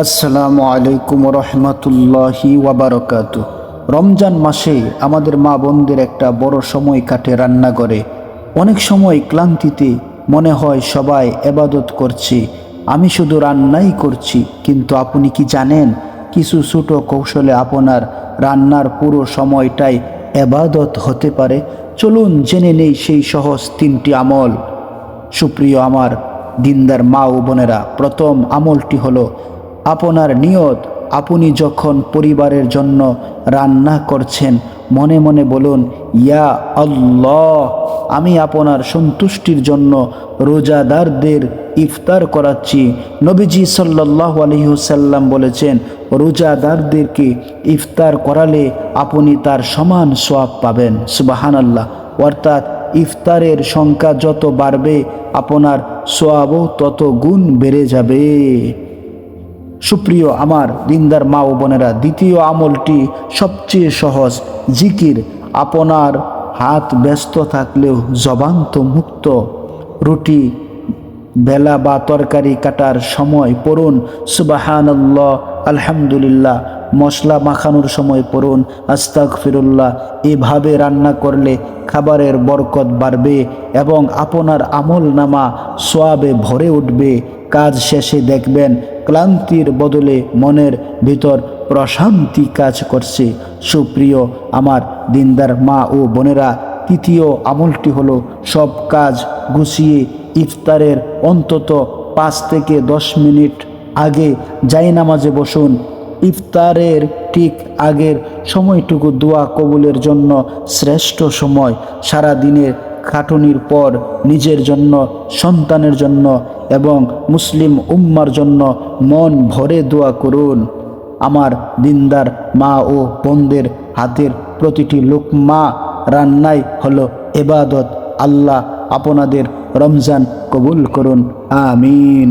আসসালামু আলাইকুম রহমতুল্লাহি ওয়াবারাকাতু। রমজান মাসে আমাদের মা বোনদের একটা বড় সময় কাটে রান্নাঘরে। অনেক সময় ক্লান্তিতে মনে হয় সবাই এবাদত করছে, আমি শুধু রান্নাই করছি। কিন্তু আপনি কি জানেন, কিছু ছোট কৌশলে আপনার রান্নার পুরো সময়টাই এবাদত হতে পারে। চলুন জেনে নেই সেই সহজ 3টি আমল। সুপ্রিয় আমার দিনদার মা ও বোনেরা, প্রথম আমলটি হলো আপনার নিয়ত। আপনি যখন পরিবারের জন্য রান্না করছেন, মনে মনে বলুন, ইয়া আল্লাহ, আমি আপনার সন্তুষ্টির জন্য রোজাদারদের ইফতার করাচ্ছি। নবীজি সাল্লাল্লাহু আলাইহি ওয়াসাল্লাম বলেছেন, রোজাদারদেরকে ইফতার করালে আপনি তার সমান সওয়াব পাবেন। সুবহানাল্লাহ। অর্থাৎ ইফতারের সংখ্যা যত বাড়বে, আপনার সওয়াবও তত গুণ বেড়ে যাবে। সুপ্রিয় আমার দিনদার মা ও বোনেরা, দ্বিতীয় আমলটি সবচেয়ে সহজ, জিকির। আপনার হাত ব্যস্ত থাকলেও জবান তো মুক্ত। রুটি বেলা বা তরকারি কাটার সময় পড়ুন সুবহানাল্লাহ, আলহামদুলিল্লাহ। মশলা মাখানোর সময় পড়ুন আস্তাগফিরুল্লাহ। এভাবে রান্না করলে খাবারের বরকত বাড়বে এবং আপনার আমল নামা সওয়াবে ভরে উঠবে। কাজ শেষে দেখবেন ক্লান্তির বদলে মনের ভিতর প্রশান্তি কাজ করছে। সুপ্রিয় আমার দিনদার মা ও বোনেরা, তৃতীয় আমলটি হলো সব কাজ গুছিয়ে ইফতারের অন্তত 5 থেকে 10 মিনিট আগে জায়নামাজে বসুন। ইফতারের ঠিক আগের সময়টুকু দোয়া কবুলের জন্য শ্রেষ্ঠ সময়। সারা দিনের খাটুনির পর নিজের জন্য, সন্তানের জন্য এবং মুসলিম উম্মার জন্য মন ভরে দোয়া করুন। আমার দিনদার মা ও বোনদের হাতের প্রতিটি লোকমা রান্নাই হলো ইবাদত। আল্লাহ আপনাদের রমজান কবুল করুন, আমিন।